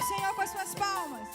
Senhor com as suas palmas.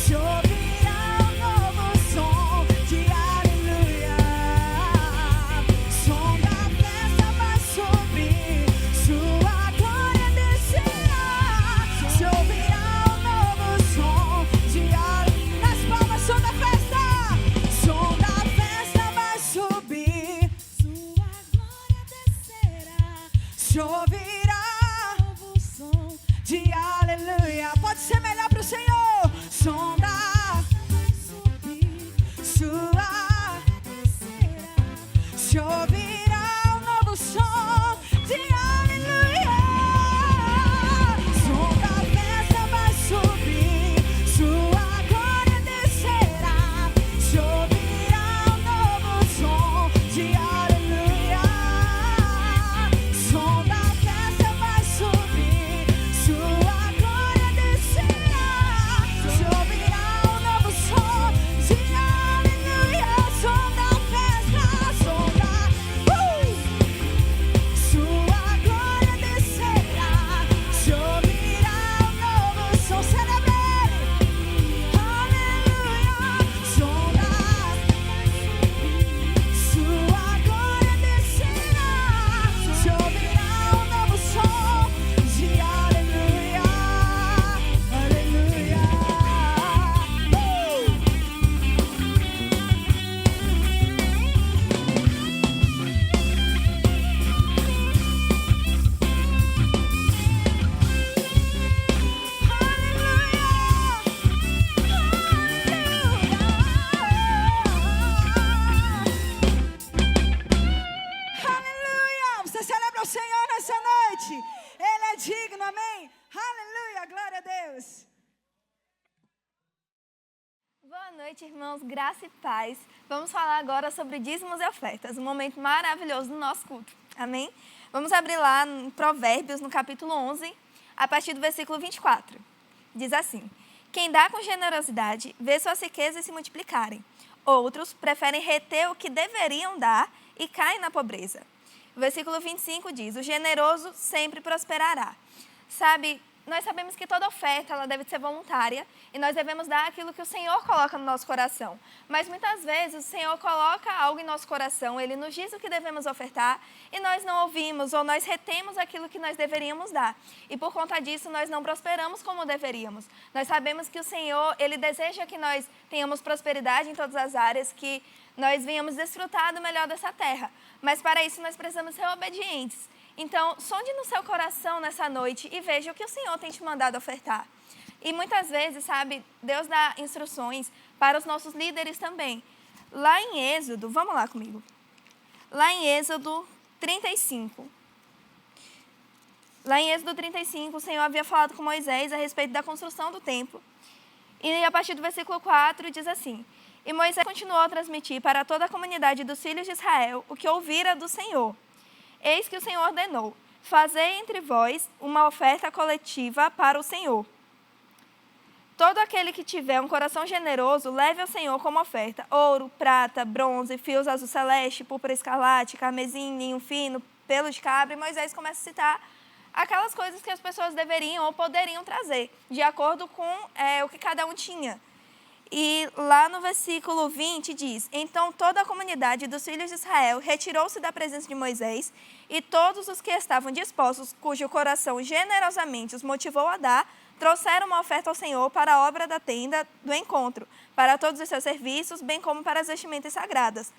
Subirá noite, irmãos, graça e paz. Vamos falar agora sobre dízimos e ofertas, um momento maravilhoso do nosso culto, amém? Vamos abrir lá em Provérbios, no capítulo 11, a partir do versículo 24. Diz assim: quem dá com generosidade vê suas riquezas se multiplicarem. Outros preferem reter o que deveriam dar e caem na pobreza. O versículo 25 diz: o generoso sempre prosperará. Sabe, nós sabemos que toda oferta ela deve ser voluntária e nós devemos dar aquilo que o Senhor coloca no nosso coração. Mas muitas vezes o Senhor coloca algo em nosso coração, Ele nos diz o que devemos ofertar e nós não ouvimos ou nós retemos aquilo que nós deveríamos dar. E por conta disso nós não prosperamos como deveríamos. Nós sabemos que o Senhor, Ele deseja que nós tenhamos prosperidade em todas as áreas, que nós venhamos desfrutar do melhor dessa terra. Mas para isso nós precisamos ser obedientes. Então, sonde no seu coração nessa noite e veja o que o Senhor tem te mandado ofertar. E muitas vezes, sabe, Deus dá instruções para os nossos líderes também. Lá em Êxodo, vamos lá comigo. Lá em Êxodo 35. Lá em Êxodo 35, o Senhor havia falado com Moisés a respeito da construção do templo. E a partir do versículo 4 diz assim: e Moisés continuou a transmitir para toda a comunidade dos filhos de Israel o que ouvira do Senhor. Eis que o Senhor ordenou: fazei entre vós uma oferta coletiva para o Senhor. Todo aquele que tiver um coração generoso, leve ao Senhor como oferta ouro, prata, bronze, fios azul celeste, púrpura escarlate, carmesim, linho fino, pelo de cabra. E Moisés começa a citar aquelas coisas que as pessoas deveriam ou poderiam trazer, de acordo com o que cada um tinha. E lá no versículo 20 diz: então toda a comunidade dos filhos de Israel retirou-se da presença de Moisés, e todos os que estavam dispostos, cujo coração generosamente os motivou a dar, trouxeram uma oferta ao Senhor para a obra da tenda do encontro, para todos os seus serviços, bem como para as vestimentas sagradas.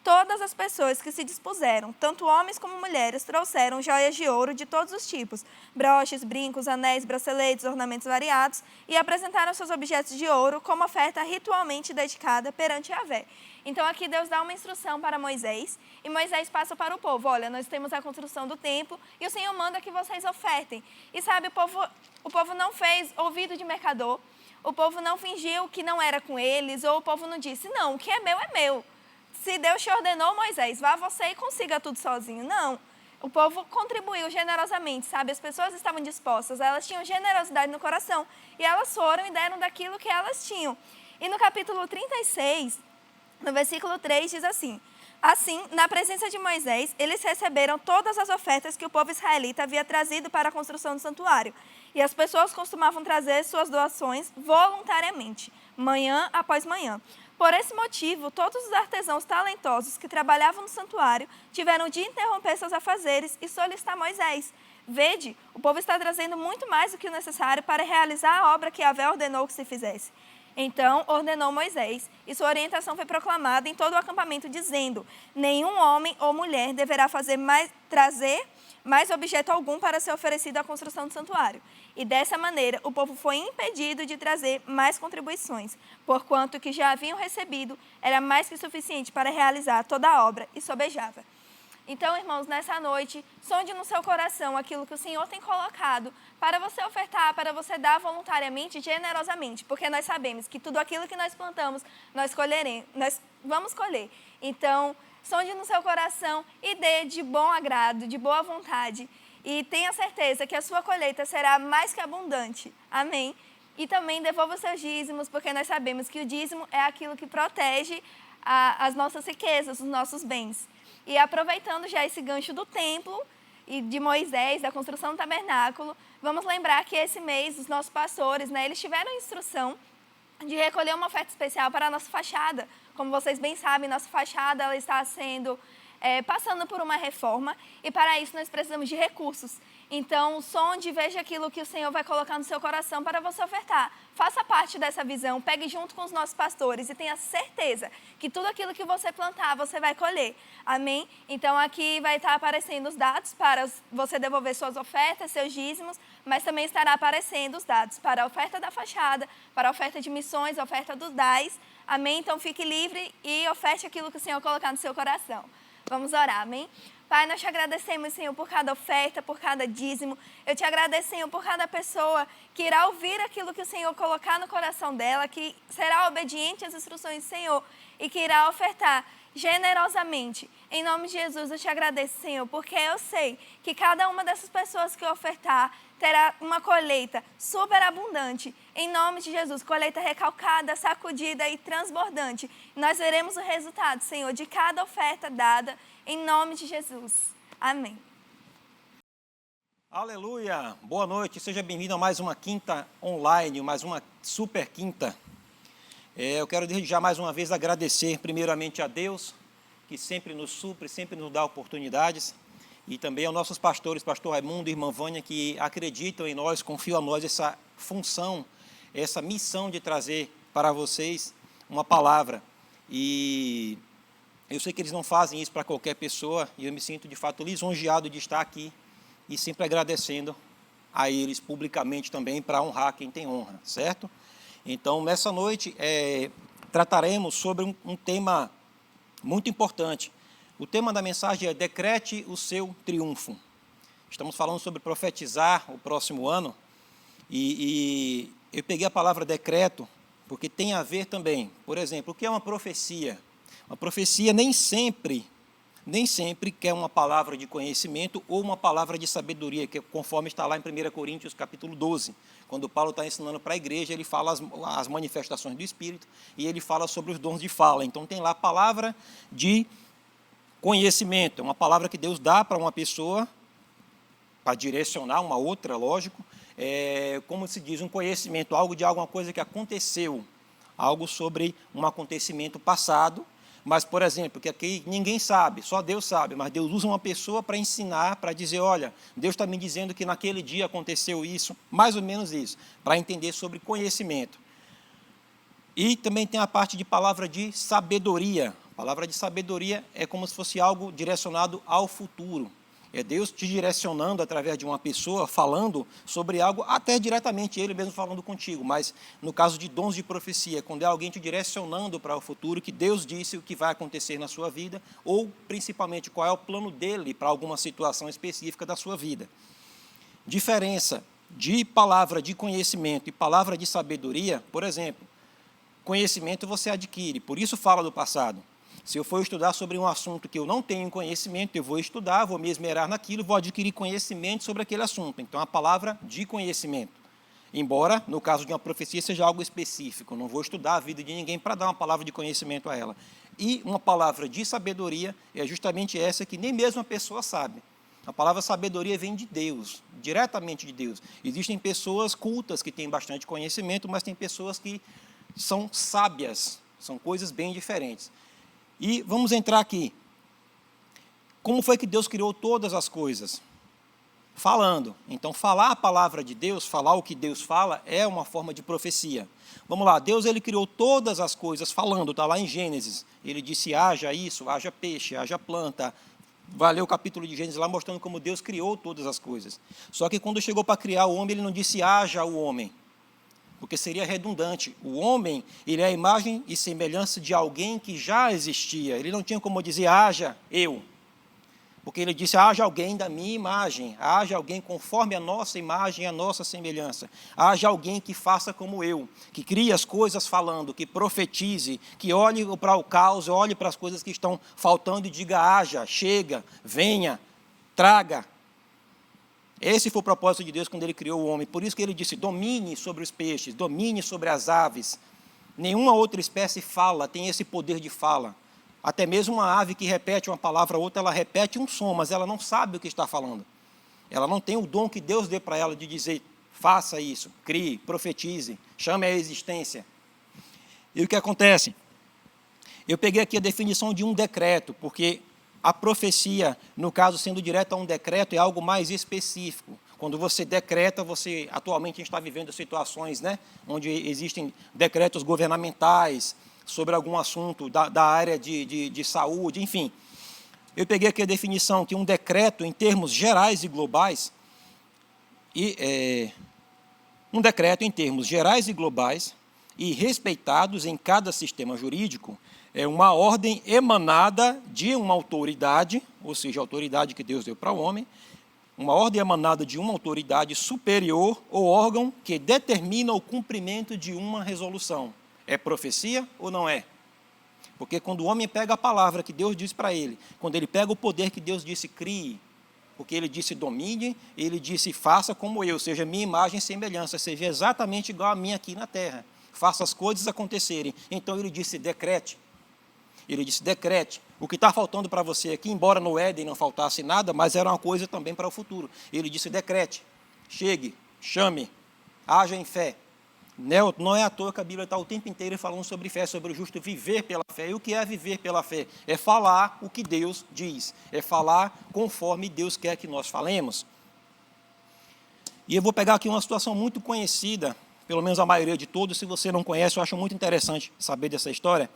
Todas as pessoas que se dispuseram, tanto homens como mulheres, trouxeram joias de ouro de todos os tipos, broches, brincos, anéis, braceletes, ornamentos variados, e apresentaram seus objetos de ouro como oferta ritualmente dedicada perante Yahvé. Então aqui Deus dá uma instrução para Moisés, e Moisés passa para o povo: olha, nós temos a construção do templo, e o Senhor manda que vocês ofertem. E sabe, o povo não fez ouvido de mercador, o povo não fingiu que não era com eles, ou o povo não disse: não, o que é meu é meu. Se Deus te ordenou, Moisés, vá você e consiga tudo sozinho. Não, o povo contribuiu generosamente, sabe? As pessoas estavam dispostas, elas tinham generosidade no coração. E elas foram e deram daquilo que elas tinham. E no capítulo 36, no versículo 3, diz assim: assim, na presença de Moisés, eles receberam todas as ofertas que o povo israelita havia trazido para a construção do santuário. E as pessoas costumavam trazer suas doações voluntariamente, manhã após manhã. Por esse motivo, todos os artesãos talentosos que trabalhavam no santuário tiveram de interromper seus afazeres e solicitar Moisés: vede, o povo está trazendo muito mais do que o necessário para realizar a obra que Yahvé ordenou que se fizesse. Então ordenou Moisés, e sua orientação foi proclamada em todo o acampamento, dizendo: nenhum homem ou mulher deverá trazer mais objeto algum para ser oferecido à construção do santuário. E dessa maneira, o povo foi impedido de trazer mais contribuições, porquanto o que já haviam recebido era mais que suficiente para realizar toda a obra, e sobejava. Então, irmãos, nessa noite, sonde no seu coração aquilo que o Senhor tem colocado para você ofertar, para você dar voluntariamente e generosamente, porque nós sabemos que tudo aquilo que nós plantamos, nós vamos colher. Então, sonde no seu coração e dê de bom agrado, de boa vontade. E tenha certeza que a sua colheita será mais que abundante. Amém? E também devolva os seus dízimos, porque nós sabemos que o dízimo é aquilo que protege as nossas riquezas, os nossos bens. E aproveitando já esse gancho do templo e de Moisés, da construção do tabernáculo, vamos lembrar que esse mês os nossos pastores, eles tiveram a instrução de recolher uma oferta especial para a nossa fachada. Como vocês bem sabem, nossa fachada ela está passando por uma reforma, e para isso nós precisamos de recursos. Então, sonde e veja aquilo que o Senhor vai colocar no seu coração para você ofertar. Faça parte dessa visão, pegue junto com os nossos pastores e tenha certeza que tudo aquilo que você plantar, você vai colher. Amém? Então, aqui vai estar aparecendo os dados para você devolver suas ofertas, seus dízimos, mas também estará aparecendo os dados para a oferta da fachada, para a oferta de missões, a oferta dos DAIs. Amém? Então, fique livre e oferte aquilo que o Senhor colocar no seu coração. Vamos orar, amém? Pai, nós te agradecemos, Senhor, por cada oferta, por cada dízimo. Eu te agradeço, Senhor, por cada pessoa que irá ouvir aquilo que o Senhor colocar no coração dela, que será obediente às instruções do Senhor e que irá ofertar generosamente. Em nome de Jesus, eu te agradeço, Senhor, porque eu sei que cada uma dessas pessoas que ofertar terá uma colheita super abundante. Em nome de Jesus, colheita recalcada, sacudida e transbordante. Nós veremos o resultado, Senhor, de cada oferta dada, em nome de Jesus. Amém. Aleluia! Boa noite, seja bem-vindo a mais uma quinta online, mais uma super quinta. Eu quero desde já mais uma vez agradecer primeiramente a Deus, que sempre nos supre, sempre nos dá oportunidades, e também aos nossos pastores, pastor Raimundo e irmã Vânia, que acreditam em nós, confiam a nós essa função, essa missão de trazer para vocês uma palavra. E eu sei que eles não fazem isso para qualquer pessoa, e eu me sinto de fato lisonjeado de estar aqui e sempre agradecendo a eles publicamente também, para honrar quem tem honra, certo? Então, nessa noite, trataremos sobre um tema muito importante. O tema da mensagem é Decrete o seu triunfo. Estamos falando sobre profetizar o próximo ano, e eu peguei a palavra decreto, porque tem a ver também, por exemplo, o que é uma profecia? Uma profecia nem sempre quer uma palavra de conhecimento ou uma palavra de sabedoria, que conforme está lá em 1 Coríntios capítulo 12, quando Paulo está ensinando para a igreja, ele fala as manifestações do Espírito e ele fala sobre os dons de fala. Então tem lá a palavra de conhecimento, uma palavra que Deus dá para uma pessoa, para direcionar uma outra, lógico, como se diz, um conhecimento, algo de alguma coisa que aconteceu, algo sobre um acontecimento passado. Mas, por exemplo, que aqui ninguém sabe, só Deus sabe, mas Deus usa uma pessoa para ensinar, para dizer, olha, Deus está me dizendo que naquele dia aconteceu isso, mais ou menos isso, para entender sobre conhecimento. E também tem a parte de palavra de sabedoria. A palavra de sabedoria é como se fosse algo direcionado ao futuro. É Deus te direcionando através de uma pessoa, falando sobre algo, até diretamente Ele mesmo falando contigo. Mas no caso de dons de profecia, quando é alguém te direcionando para o futuro, que Deus disse o que vai acontecer na sua vida, ou principalmente qual é o plano dele para alguma situação específica da sua vida. Diferença de palavra de conhecimento e palavra de sabedoria, por exemplo, conhecimento você adquire, por isso fala do passado. Se eu for estudar sobre um assunto que eu não tenho conhecimento, eu vou estudar, vou me esmerar naquilo, vou adquirir conhecimento sobre aquele assunto. Então, a palavra de conhecimento. Embora, no caso de uma profecia, seja algo específico. Não vou estudar a vida de ninguém para dar uma palavra de conhecimento a ela. E uma palavra de sabedoria é justamente essa que nem mesmo a pessoa sabe. A palavra sabedoria vem de Deus, diretamente de Deus. Existem pessoas cultas que têm bastante conhecimento, mas tem pessoas que são sábias. São coisas bem diferentes. E vamos entrar aqui. Como foi que Deus criou todas as coisas? Falando. Então, falar a palavra de Deus, falar o que Deus fala, é uma forma de profecia. Vamos lá, Deus ele criou todas as coisas falando, está lá em Gênesis. Ele disse, haja isso, haja peixe, haja planta. Vai ler o capítulo de Gênesis lá mostrando como Deus criou todas as coisas. Só que quando chegou para criar o homem, ele não disse, haja o homem. Porque seria redundante. O homem, ele é a imagem e semelhança de alguém que já existia. Ele não tinha como dizer, haja eu. Porque ele disse, haja alguém da minha imagem, haja alguém conforme a nossa imagem e a nossa semelhança. Haja alguém que faça como eu, que crie as coisas falando, que profetize, que olhe para o caos, olhe para as coisas que estão faltando e diga, haja, chega, venha, traga. Esse foi o propósito de Deus quando Ele criou o homem. Por isso que Ele disse, domine sobre os peixes, domine sobre as aves. Nenhuma outra espécie fala, tem esse poder de fala. Até mesmo uma ave que repete uma palavra ou outra, ela repete um som, mas ela não sabe o que está falando. Ela não tem o dom que Deus deu para ela de dizer, faça isso, crie, profetize, chame a existência. E o que acontece? Eu peguei aqui a definição de um decreto, porque a profecia, no caso, sendo direta a um decreto, é algo mais específico. Quando você decreta, atualmente a gente está vivendo situações, né, onde existem decretos governamentais sobre algum assunto da área de saúde, enfim. Eu peguei aqui a definição que um decreto, em termos gerais e globais, um decreto, em termos gerais e globais, e respeitados em cada sistema jurídico, é uma ordem emanada de uma autoridade, ou seja, a autoridade que Deus deu para o homem, uma ordem emanada de uma autoridade superior ou órgão que determina o cumprimento de uma resolução. É profecia ou não é? Porque quando o homem pega a palavra que Deus disse para ele, quando ele pega o poder que Deus disse, crie, porque ele disse domine, ele disse faça como eu, seja minha imagem e semelhança, seja exatamente igual a mim aqui na terra, faça as coisas acontecerem. Então ele disse decrete. Ele disse, decrete. O que está faltando para você aqui, embora no Éden não faltasse nada, mas era uma coisa também para o futuro. Ele disse, decrete, chegue, chame, haja em fé. Não é à toa que a Bíblia está o tempo inteiro falando sobre fé, sobre o justo viver pela fé. E o que é viver pela fé? É falar o que Deus diz, é falar conforme Deus quer que nós falemos. E eu vou pegar aqui uma situação muito conhecida, pelo menos a maioria de todos. Se você não conhece, eu acho muito interessante saber dessa história.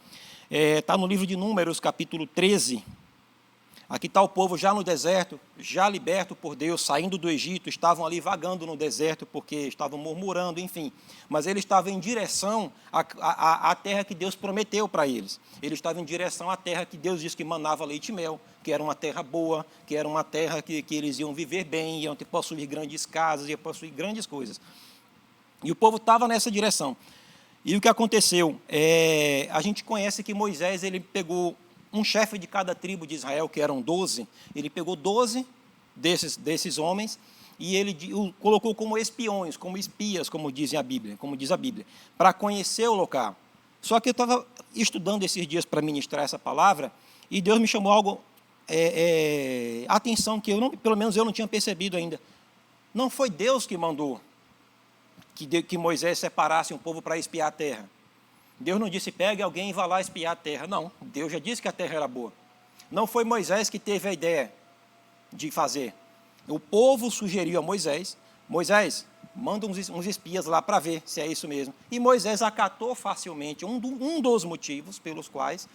Está no livro de Números, capítulo 13. Aqui está o povo já no deserto, já liberto por Deus, saindo do Egito, estavam ali vagando no deserto, porque estavam murmurando, enfim. Mas eles estavam em direção à terra que Deus prometeu para eles. Eles estavam em direção à terra que Deus disse que manava leite e mel, que era uma terra boa, que era uma terra que eles iam viver bem, iam possuir grandes casas, iam possuir grandes coisas. E o povo estava nessa direção. E o que aconteceu? A gente conhece que Moisés ele pegou um chefe de cada tribo de Israel, que eram 12, ele pegou 12 desses homens e ele o colocou como espiões, como espias, como diz a Bíblia, para conhecer o local. Só que eu estava estudando esses dias para ministrar essa palavra e Deus me chamou algo, atenção, que pelo menos eu não tinha percebido ainda. Não foi Deus que mandou que Moisés separasse um povo para espiar a terra. Deus não disse, pegue alguém e vá lá espiar a terra. Não, Deus já disse que a terra era boa. Não foi Moisés que teve a ideia de fazer. O povo sugeriu a Moisés, manda uns espias lá para ver se é isso mesmo. E Moisés acatou facilmente um dos motivos pelos quais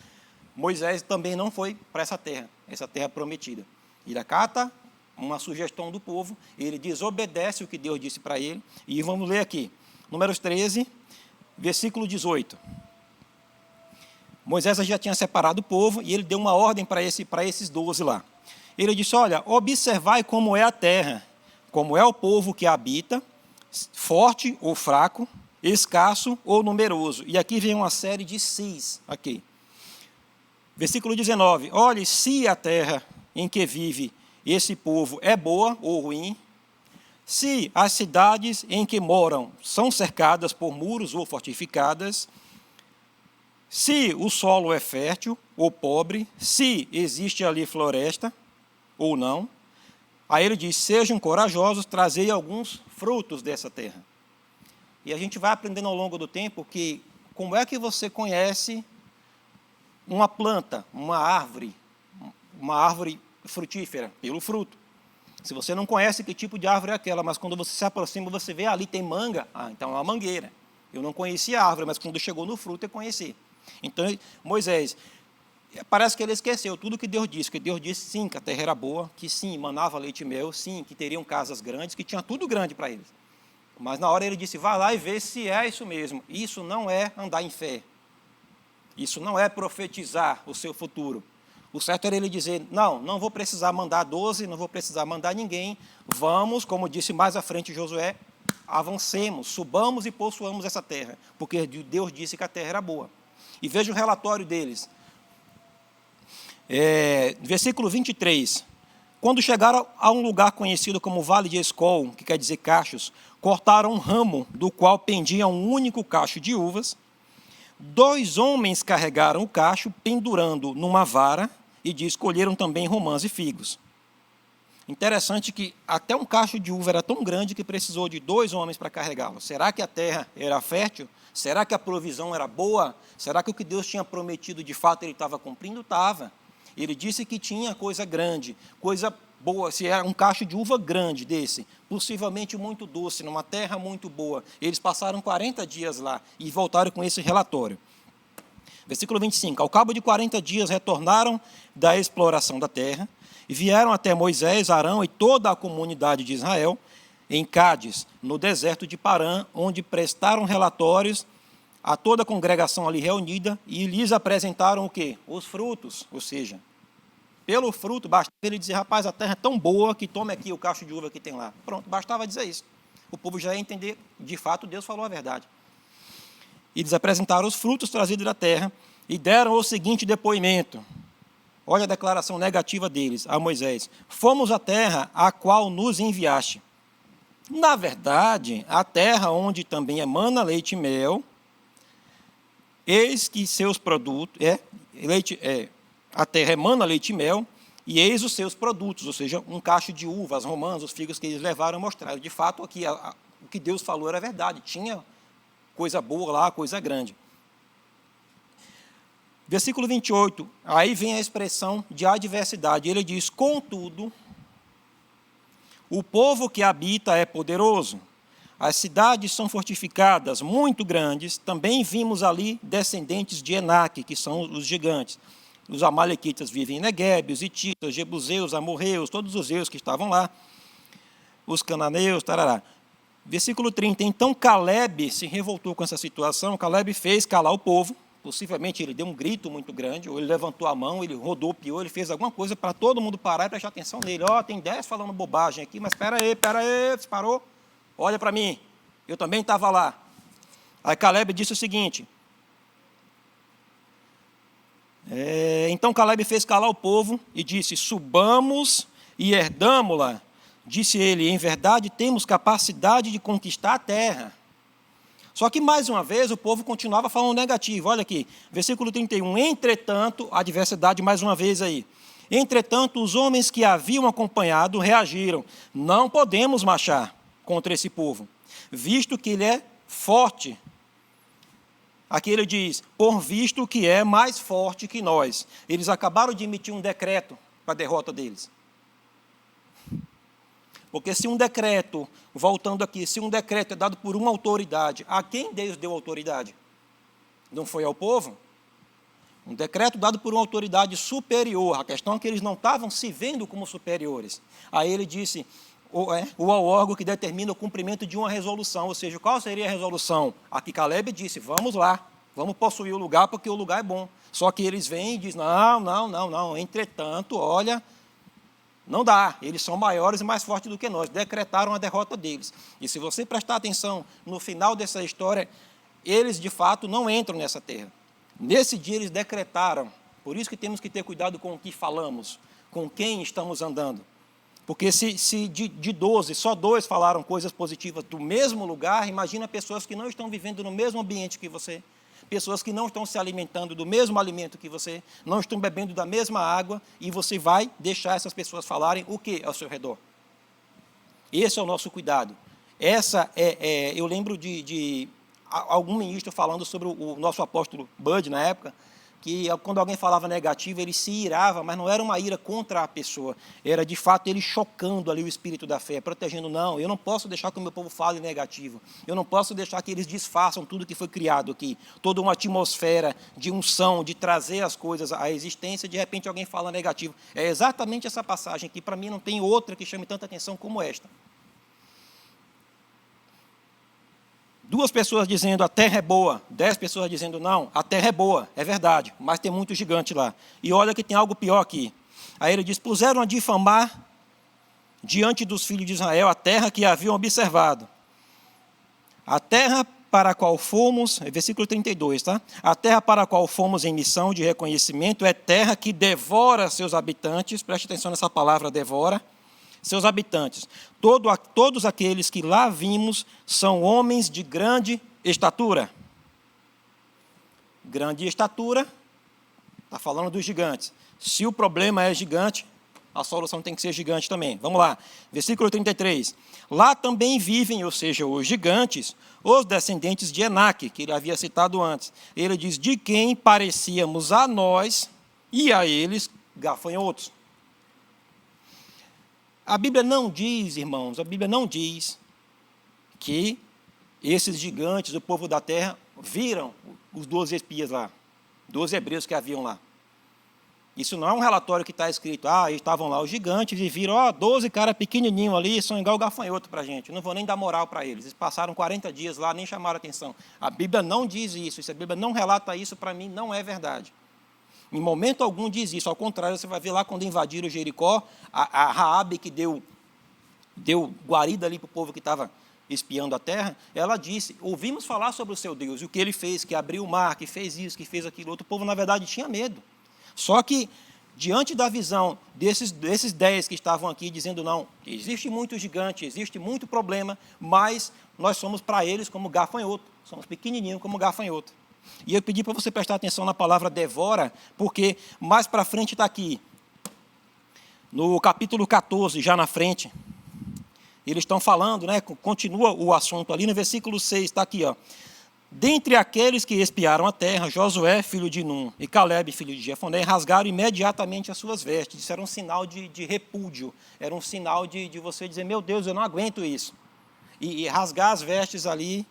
Moisés também não foi para essa terra prometida. Ele acata uma sugestão do povo, ele desobedece o que Deus disse para ele, e vamos ler aqui, Números 13, versículo 18. Moisés já tinha separado o povo, e ele deu uma ordem para esses 12 lá. Ele disse, olha, observai como é a terra, como é o povo que a habita, forte ou fraco, escasso ou numeroso. E aqui vem uma série de sis, aqui. Versículo 19, olhe, se a terra em que vive esse povo é boa ou ruim, se as cidades em que moram são cercadas por muros ou fortificadas, se o solo é fértil ou pobre, se existe ali floresta ou não. Aí ele diz, sejam corajosos, trazei alguns frutos dessa terra. E a gente vai aprendendo ao longo do tempo que como é que você conhece uma planta, uma árvore frutífera? Pelo fruto. Se você não conhece que tipo de árvore é aquela, mas quando você se aproxima, você vê ali tem manga, então é uma mangueira. Eu não conhecia a árvore, mas quando chegou no fruto, eu conheci. Então, Moisés, parece que ele esqueceu tudo que Deus disse sim, que a terra era boa, que sim, manava leite e mel, sim, que teriam casas grandes, que tinha tudo grande para eles. Mas na hora ele disse, vai lá e vê se é isso mesmo. Isso não é andar em fé. Isso não é profetizar o seu futuro. O certo era ele dizer, não vou precisar mandar 12, não vou precisar mandar ninguém, vamos, como disse mais à frente Josué, avancemos, subamos e possuamos essa terra, porque Deus disse que a terra era boa. E veja o relatório deles. Versículo 23. Quando chegaram a um lugar conhecido como Vale de Escol, que quer dizer cachos, cortaram um ramo do qual pendia um único cacho de uvas. 2 homens carregaram o cacho, pendurando numa vara, e escolheram também romãs e figos. Interessante que até um cacho de uva era tão grande que precisou de 2 homens para carregá-lo. Será que a terra era fértil? Será que a provisão era boa? Será que o que Deus tinha prometido, de fato, ele estava cumprindo? Estava. Ele disse que tinha coisa grande, coisa boa. Se era um cacho de uva grande desse, possivelmente muito doce, numa terra muito boa. Eles passaram 40 dias lá e voltaram com esse relatório. Versículo 25. Ao cabo de 40 dias retornaram da exploração da terra e vieram até Moisés, Arão e toda a comunidade de Israel em Cádiz, no deserto de Parã, onde prestaram relatórios a toda a congregação ali reunida e lhes apresentaram o quê? Os frutos, ou seja, pelo fruto, bastava ele dizer, rapaz, a terra é tão boa que tome aqui o cacho de uva que tem lá. Pronto, bastava dizer isso. O povo já ia entender, de fato, Deus falou a verdade. E eles apresentaram os frutos trazidos da terra e deram o seguinte depoimento. Olha a declaração negativa deles a Moisés. Fomos à terra a qual nos enviaste. Na verdade, a terra onde também emana leite e mel, eis que seus produtos, a terra emana leite e mel, e eis os seus produtos, ou seja, um cacho de uvas, romãs, os figos que eles levaram mostraram. De fato, aqui, o que Deus falou era verdade, tinha coisa boa lá, coisa grande. Versículo 28, aí vem a expressão de adversidade. Ele diz, contudo, o povo que habita é poderoso, as cidades são fortificadas, muito grandes, também vimos ali descendentes de Enaque, que são os gigantes. Os amalequitas vivem em Neguebe, os hititas, os jebuseus, amorreus, todos os zeus que estavam lá, os cananeus, tarará. Versículo 30, então Calebe se revoltou com essa situação, Calebe fez calar o povo, possivelmente ele deu um grito muito grande, ou ele levantou a mão, ele rodopiou, ele fez alguma coisa para todo mundo parar e prestar atenção nele. Tem 10 falando bobagem aqui, mas espera aí, você parou? Olha para mim, eu também estava lá. Aí Calebe disse o seguinte, então Calebe fez calar o povo e disse, subamos e herdamo-la. Disse ele, em verdade temos capacidade de conquistar a terra. Só que, mais uma vez, o povo continuava falando negativo. Olha aqui, versículo 31. Entretanto, a adversidade mais uma vez aí. Entretanto, os homens que haviam acompanhado reagiram. Não podemos marchar contra esse povo, visto que ele é forte. Aqui ele diz, por visto que é mais forte que nós. Eles acabaram de emitir um decreto para a derrota deles. Porque se um decreto, voltando aqui, se um decreto é dado por uma autoridade, a quem Deus deu autoridade? Não foi ao povo? Um decreto dado por uma autoridade superior. A questão é que eles não estavam se vendo como superiores. Aí ele disse, o órgão que determina o cumprimento de uma resolução. Ou seja, qual seria a resolução? Aqui Calebe disse, vamos lá, vamos possuir o lugar porque o lugar é bom. Só que eles vêm e dizem, não. Entretanto, olha, não dá, eles são maiores e mais fortes do que nós. Decretaram a derrota deles. E se você prestar atenção no final dessa história, eles de fato não entram nessa terra. Nesse dia eles decretaram. Por isso que temos que ter cuidado com o que falamos, com quem estamos andando. Porque se de 12, só 2 falaram coisas positivas do mesmo lugar, imagina pessoas que não estão vivendo no mesmo ambiente que você, pessoas que não estão se alimentando do mesmo alimento que você, não estão bebendo da mesma água, e você vai deixar essas pessoas falarem o que ao seu redor? Esse é o nosso cuidado. Eu lembro de algum ministro falando sobre o nosso apóstolo Bud, na época, que quando alguém falava negativo, ele se irava, mas não era uma ira contra a pessoa, era de fato ele chocando ali o espírito da fé, protegendo, não, eu não posso deixar que o meu povo fale negativo, eu não posso deixar que eles desfaçam tudo que foi criado aqui, toda uma atmosfera de unção, de trazer as coisas à existência, de repente alguém fala negativo. É exatamente essa passagem aqui, para mim não tem outra que chame tanta atenção como esta. 2 pessoas dizendo a terra é boa, 10 pessoas dizendo não, a terra é boa, é verdade, mas tem muito gigante lá. E olha que tem algo pior aqui. Aí ele diz, puseram a difamar diante dos filhos de Israel a terra que haviam observado. A terra para a qual fomos, versículo 32, tá? A terra para a qual fomos em missão de reconhecimento é terra que devora seus habitantes, preste atenção nessa palavra, devora, seus habitantes. Todos aqueles que lá vimos são homens de grande estatura. Grande estatura, está falando dos gigantes. Se o problema é gigante, a solução tem que ser gigante também. Vamos lá, versículo 33. Lá também vivem, ou seja, os gigantes, os descendentes de Enaque, que ele havia citado antes. Ele diz, de quem parecíamos a nós e a eles gafanhotos. A Bíblia não diz, irmãos, a Bíblia não diz que esses gigantes, o povo da terra, viram os 12 espias lá, 12 hebreus que haviam lá. Isso não é um relatório que está escrito, estavam lá os gigantes e viram, 12 caras pequenininhos ali, são igual gafanhoto para a gente. Não vou nem dar moral para eles. Eles passaram 40 dias lá, nem chamaram atenção. A Bíblia não diz isso, se a Bíblia não relata isso, para mim não é verdade. Em momento algum diz isso, ao contrário, você vai ver lá quando invadiram Jericó, a Raabe que deu guarida ali para o povo que estava espiando a terra, ela disse, ouvimos falar sobre o seu Deus, e o que ele fez, que abriu o mar, que fez isso, que fez aquilo outro. O povo, na verdade, tinha medo. Só que, diante da visão desses 10 que estavam aqui, dizendo, não, existe muito gigante, existe muito problema, mas nós somos para eles como gafanhoto, somos pequenininhos como gafanhoto. E eu pedi para você prestar atenção na palavra devora, porque mais para frente está aqui, no capítulo 14, já na frente, eles estão falando, continua o assunto ali, no versículo 6, está aqui, dentre aqueles que espiaram a terra, Josué, filho de Num, e Calebe, filho de Jefoné, rasgaram imediatamente as suas vestes. Isso era um sinal de repúdio, era um sinal de você dizer, meu Deus, eu não aguento isso. E rasgar as vestes ali,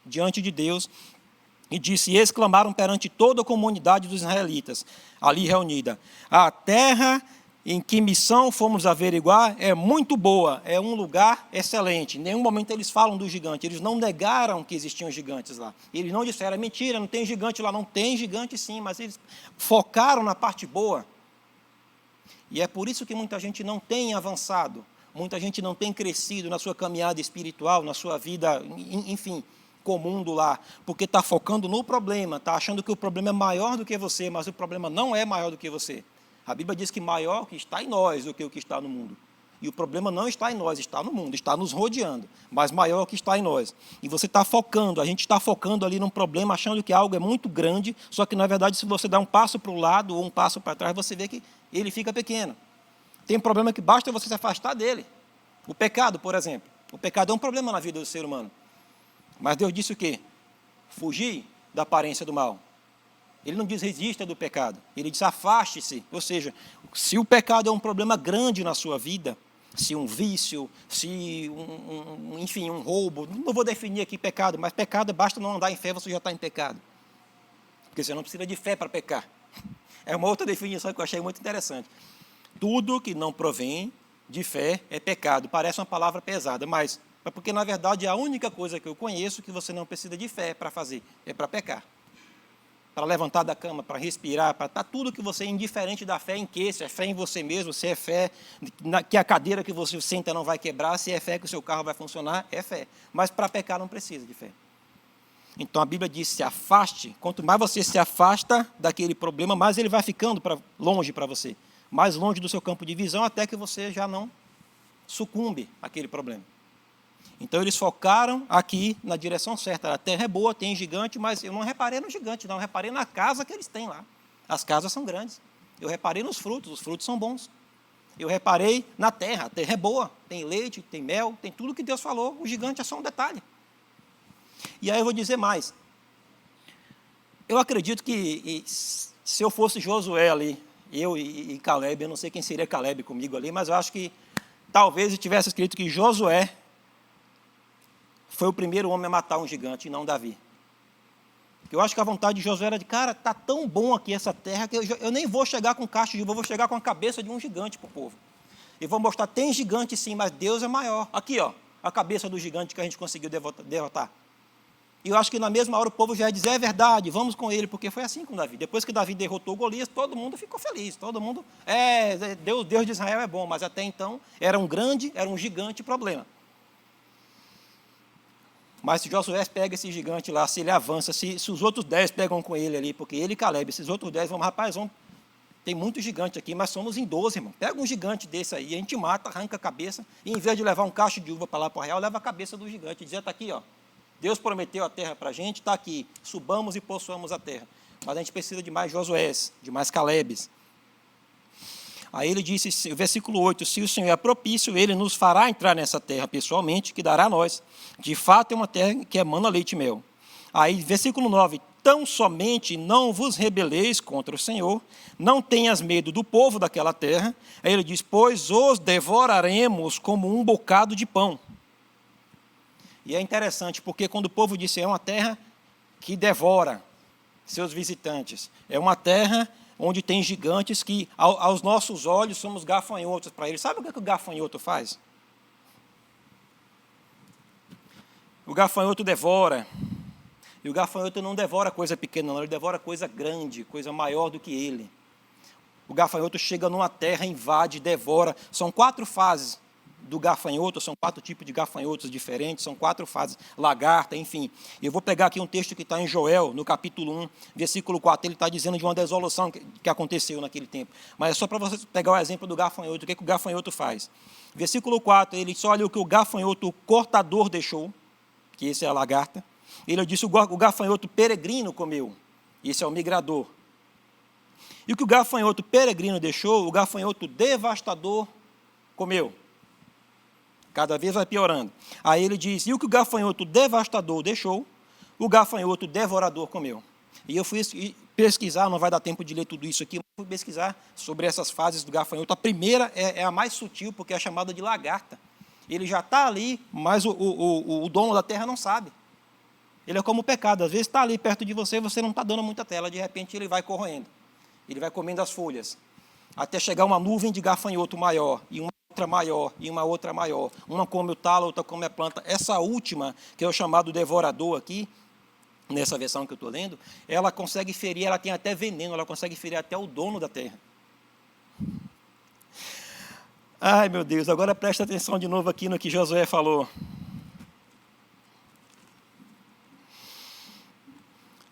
diante de Deus, e disse, e exclamaram perante toda a comunidade dos israelitas, ali reunida, a terra em que missão fomos averiguar é muito boa, é um lugar excelente. Em nenhum momento eles falam do gigante, eles não negaram que existiam gigantes lá. Eles não disseram, é mentira, não tem gigante lá. Não tem gigante sim, mas eles focaram na parte boa. E é por isso que muita gente não tem avançado, muita gente não tem crescido na sua caminhada espiritual, na sua vida, enfim, comum do lar, porque está focando no problema, está achando que o problema é maior do que você, mas o problema não é maior do que você. A Bíblia diz que maior que está em nós do que o que está no mundo. E o problema não está em nós, está no mundo, está nos rodeando, mas maior que está em nós. E você está focando, a gente está focando ali num problema, achando que algo é muito grande, só que, na verdade, se você dá um passo para o lado ou um passo para trás, você vê que ele fica pequeno. Tem um problema que basta você se afastar dele. O pecado, por exemplo. O pecado é um problema na vida do ser humano. Mas Deus disse o quê? Fugir da aparência do mal. Ele não diz resista do pecado, ele diz afaste-se. Ou seja, se o pecado é um problema grande na sua vida, se um vício, se enfim, um roubo, não vou definir aqui pecado, mas pecado basta não andar em fé, você já está em pecado. Porque você não precisa de fé para pecar. É uma outra definição que eu achei muito interessante. Tudo que não provém de fé é pecado. Parece uma palavra pesada, mas é porque, na verdade, a única coisa que eu conheço que você não precisa de fé para fazer é para pecar. Para levantar da cama, para respirar, para estar tudo que você é indiferente da fé em quê? Se é fé em você mesmo, se é fé que a cadeira que você senta não vai quebrar, se é fé que o seu carro vai funcionar, é fé. Mas para pecar não precisa de fé. Então a Bíblia diz, se afaste, quanto mais você se afasta daquele problema, mais ele vai ficando longe para você. Mais longe do seu campo de visão, até que você já não sucumbe àquele problema. Então, eles focaram aqui na direção certa. A terra é boa, tem gigante, mas eu não reparei no gigante, não. Eu reparei na casa que eles têm lá. As casas são grandes. Eu reparei nos frutos, os frutos são bons. Eu reparei na terra, a terra é boa. Tem leite, tem mel, tem tudo que Deus falou. O gigante é só um detalhe. E aí eu vou dizer mais. Eu acredito que se eu fosse Josué ali, eu e Calebe, eu não sei quem seria Calebe comigo ali, mas eu acho que talvez eu tivesse escrito que Josué foi o primeiro homem a matar um gigante, e não Davi. Eu acho que a vontade de Josué era de, cara, está tão bom aqui essa terra, que eu nem vou chegar com caixa de uva, eu vou chegar com a cabeça de um gigante para o povo. E vou mostrar, tem gigante sim, mas Deus é maior. Aqui, a cabeça do gigante que a gente conseguiu derrotar. E eu acho que na mesma hora o povo já ia dizer, é verdade, vamos com ele, porque foi assim com Davi. Depois que Davi derrotou Golias, todo mundo ficou feliz, todo mundo, Deus de Israel é bom, mas até então era um gigante problema. Mas se Josué pega esse gigante lá, se ele avança, se os outros 10 pegam com ele ali, porque ele e Calebe, esses outros 10 tem muito gigante aqui, mas somos em 12, irmão. Pega um gigante desse aí, a gente mata, arranca a cabeça, e em vez de levar um cacho de uva para lá para o arraial, leva a cabeça do gigante, e dizer, está aqui, Deus prometeu a terra para a gente, está aqui, subamos e possuamos a terra. Mas a gente precisa de mais Josués, de mais Calebes. Aí ele disse, versículo 8, se o Senhor é propício, ele nos fará entrar nessa terra pessoalmente, que dará a nós. De fato, é uma terra que emana leite e mel. Aí, versículo 9, tão somente não vos rebeleis contra o Senhor, não tenhas medo do povo daquela terra. Aí ele diz, pois os devoraremos como um bocado de pão. E é interessante, porque quando o povo disse, é uma terra que devora, seus visitantes. É uma terra onde tem gigantes que, aos nossos olhos, somos gafanhotos para eles. Sabe o que o gafanhoto faz? O gafanhoto devora. E o gafanhoto não devora coisa pequena, não. Ele devora coisa grande, coisa maior do que ele. O gafanhoto chega numa terra, invade, devora. São 4 fases do gafanhoto, são 4 tipos de gafanhotos diferentes, são 4 fases, lagarta, enfim. Eu vou pegar aqui um texto que está em Joel, no capítulo 1, versículo 4, ele está dizendo de uma desolação que aconteceu naquele tempo. Mas é só para você pegar o exemplo do gafanhoto, o que o gafanhoto faz. Versículo 4, ele diz, olha o que o gafanhoto cortador deixou, que esse é a lagarta. Ele disse, o gafanhoto peregrino comeu, esse é o migrador. E o que o gafanhoto peregrino deixou, o gafanhoto devastador comeu. Cada vez vai piorando. Aí ele diz, e o que o gafanhoto devastador deixou, o gafanhoto devorador comeu. E eu fui pesquisar, não vai dar tempo de ler tudo isso aqui, mas fui pesquisar sobre essas fases do gafanhoto. A primeira é a mais sutil, porque é chamada de lagarta. Ele já está ali, mas o dono da terra não sabe. Ele é como o pecado, às vezes está ali perto de você, você não está dando muita tela, de repente ele vai corroendo. Ele vai comendo as folhas, até chegar uma nuvem de gafanhoto maior, e uma outra maior, e uma outra maior. Uma come o talo, outra come a planta. Essa última, que é o chamado devorador aqui, nessa versão que eu estou lendo, ela consegue ferir, ela tem até veneno, ela consegue ferir até o dono da terra. Ai, meu Deus, agora presta atenção de novo aqui no que Josué falou.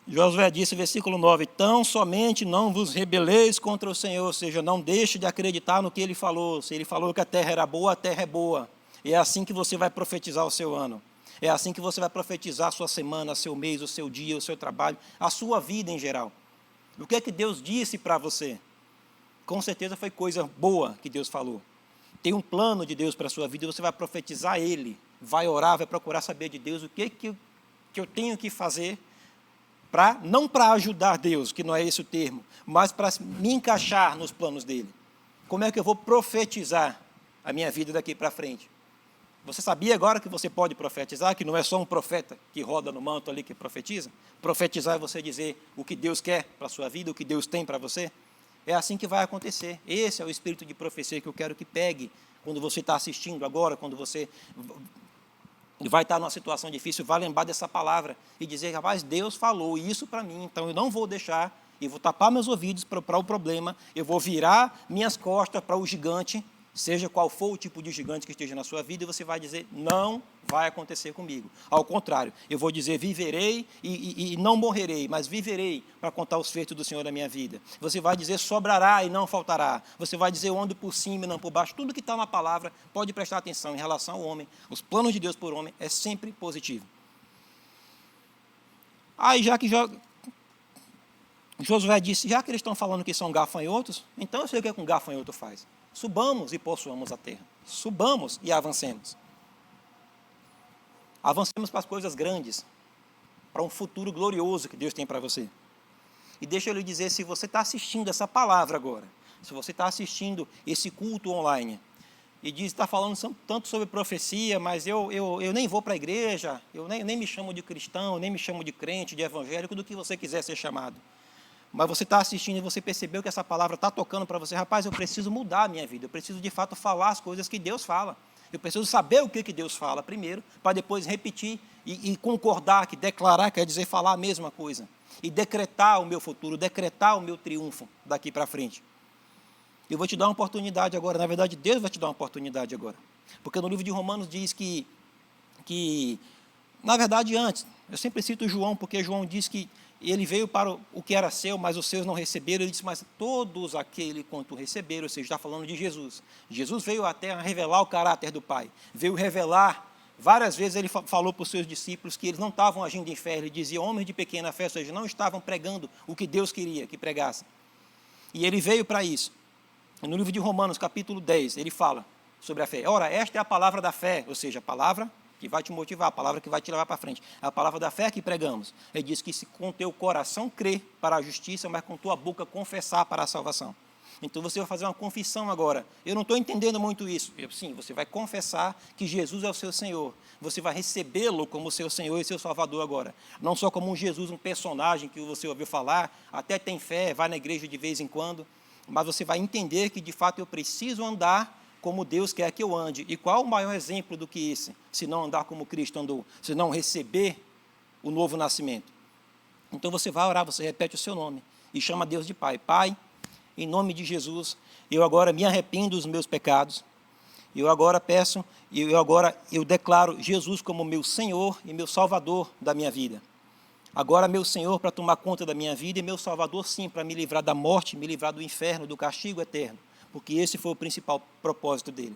Josué disse, versículo 9, tão somente não vos rebeleis contra o Senhor, ou seja, não deixe de acreditar no que ele falou. Se ele falou que a terra era boa, a terra é boa. E é assim que você vai profetizar o seu ano. É assim que você vai profetizar a sua semana, o seu mês, o seu dia, o seu trabalho, a sua vida em geral. O que é que Deus disse para você? Com certeza foi coisa boa que Deus falou. Tem um plano de Deus para a sua vida e você vai profetizar ele. Vai orar, vai procurar saber de Deus o que eu tenho que fazer não para ajudar Deus, que não é esse o termo, mas para me encaixar nos planos dele. Como é que eu vou profetizar a minha vida daqui para frente? Você sabia agora que você pode profetizar, que não é só um profeta que roda no manto ali que profetiza? Profetizar é você dizer o que Deus quer para a sua vida, o que Deus tem para você? É assim que vai acontecer. Esse é o espírito de profecia que eu quero que pegue quando você está assistindo agora, quando você vai estar numa situação difícil, vai lembrar dessa palavra e dizer, rapaz, Deus falou isso para mim, então eu não vou deixar, eu vou tapar meus ouvidos para o problema, eu vou virar minhas costas para o gigante, seja qual for o tipo de gigante que esteja na sua vida, e você vai dizer, não vai acontecer comigo. Ao contrário, eu vou dizer, viverei e não morrerei, mas viverei para contar os feitos do Senhor na minha vida. Você vai dizer, sobrará e não faltará. Você vai dizer, eu ando por cima e não por baixo. Tudo que está na palavra, pode prestar atenção em relação ao homem. Os planos de Deus por homem é sempre positivo. Aí, já que Josué disse, já que eles estão falando que são gafanhotos, então eu sei o que um gafanhoto faz. Subamos e possuamos a terra. Subamos e avancemos. Avancemos para as coisas grandes, para um futuro glorioso que Deus tem para você. E deixa eu lhe dizer, se você está assistindo essa palavra agora, se você está assistindo esse culto online, e está falando tanto sobre profecia, mas eu nem vou para a igreja, eu nem me chamo de cristão, nem me chamo de crente, de evangélico, do que você quiser ser chamado. Mas você está assistindo e você percebeu que essa palavra está tocando para você, rapaz, eu preciso mudar a minha vida, eu preciso de fato falar as coisas que Deus fala. Eu preciso saber o que Deus fala primeiro, para depois repetir e concordar, que declarar quer dizer falar a mesma coisa. E decretar o meu futuro, decretar o meu triunfo daqui para frente. Eu vou te dar uma oportunidade agora, na verdade Deus vai te dar uma oportunidade agora. Porque no livro de Romanos diz que na verdade antes, eu sempre cito João, porque João diz que ele veio para o que era seu, mas os seus não receberam. Ele disse, mas todos aquele quanto receberam, ou seja, está falando de Jesus. Jesus veio à terra revelar o caráter do Pai. Veio revelar, várias vezes ele falou para os seus discípulos que eles não estavam agindo em fé. Ele dizia, homens de pequena fé, ou seja, não estavam pregando o que Deus queria que pregassem. E ele veio para isso. No livro de Romanos, capítulo 10, ele fala sobre a fé. Ora, esta é a palavra da fé, ou seja, a palavra que vai te motivar, a palavra que vai te levar para frente. A palavra da fé que pregamos. Ele diz que se com teu coração crer para a justiça, mas com tua boca confessar para a salvação. Então você vai fazer uma confissão agora. Eu não estou entendendo muito isso. Sim, você vai confessar que Jesus é o seu Senhor. Você vai recebê-lo como seu Senhor e seu Salvador agora. Não só como um Jesus, um personagem que você ouviu falar, até tem fé, vai na igreja de vez em quando, mas você vai entender que de fato eu preciso andar como Deus quer que eu ande. E qual o maior exemplo do que esse? Se não andar como Cristo andou, se não receber o novo nascimento. Então você vai orar, você repete o seu nome e chama Deus de Pai. Pai, em nome de Jesus, eu agora me arrependo dos meus pecados. Eu agora peço, eu declaro Jesus como meu Senhor e meu Salvador da minha vida. Agora, meu Senhor, para tomar conta da minha vida, e meu Salvador, sim, para me livrar da morte, me livrar do inferno, do castigo eterno, porque esse foi o principal propósito dele.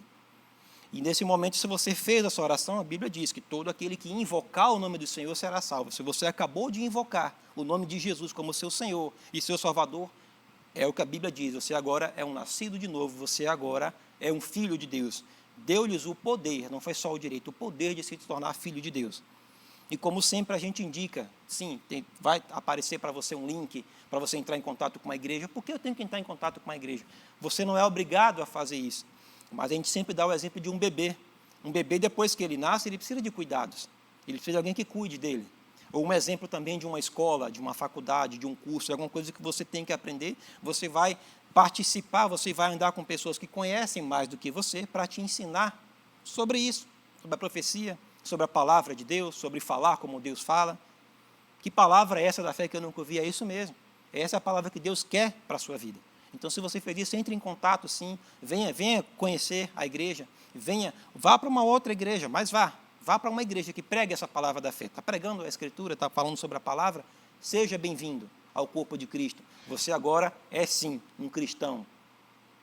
E nesse momento, se você fez essa oração, a Bíblia diz que todo aquele que invocar o nome do Senhor será salvo. Se você acabou de invocar o nome de Jesus como seu Senhor e seu Salvador, é o que a Bíblia diz, você agora é um nascido de novo, você agora é um filho de Deus. Deu-lhes o poder, não foi só o direito, o poder de se tornar filho de Deus. E como sempre a gente indica, sim, vai aparecer para você um link para você entrar em contato com a igreja. Por que eu tenho que entrar em contato com a igreja? Você não é obrigado a fazer isso, mas a gente sempre dá o exemplo de um bebê. Um bebê, depois que ele nasce, ele precisa de cuidados, ele precisa de alguém que cuide dele. Ou um exemplo também de uma escola, de uma faculdade, de um curso, alguma coisa que você tem que aprender, você vai participar, você vai andar com pessoas que conhecem mais do que você para te ensinar sobre isso, sobre a profecia, sobre a palavra de Deus, sobre falar como Deus fala. Que palavra é essa da fé que eu nunca ouvi? É isso mesmo. Essa é a palavra que Deus quer para a sua vida. Então, se você fez isso, entre em contato, sim. Venha conhecer a igreja. Vá para uma outra igreja, mas vá para uma igreja que pregue essa palavra da fé. Está pregando a Escritura, está falando sobre a palavra? Seja bem-vindo ao corpo de Cristo. Você agora é, sim, um cristão.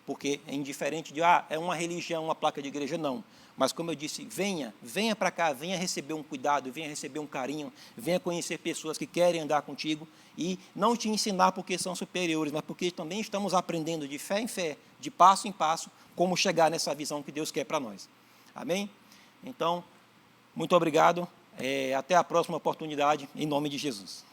Porque é indiferente de, é uma religião, uma placa de igreja, não. Mas, como eu disse, venha para cá, venha receber um cuidado, venha receber um carinho, venha conhecer pessoas que querem andar contigo e não te ensinar porque são superiores, mas porque também estamos aprendendo de fé em fé, de passo em passo, como chegar nessa visão que Deus quer para nós. Amém? Então, muito obrigado. Até a próxima oportunidade, em nome de Jesus.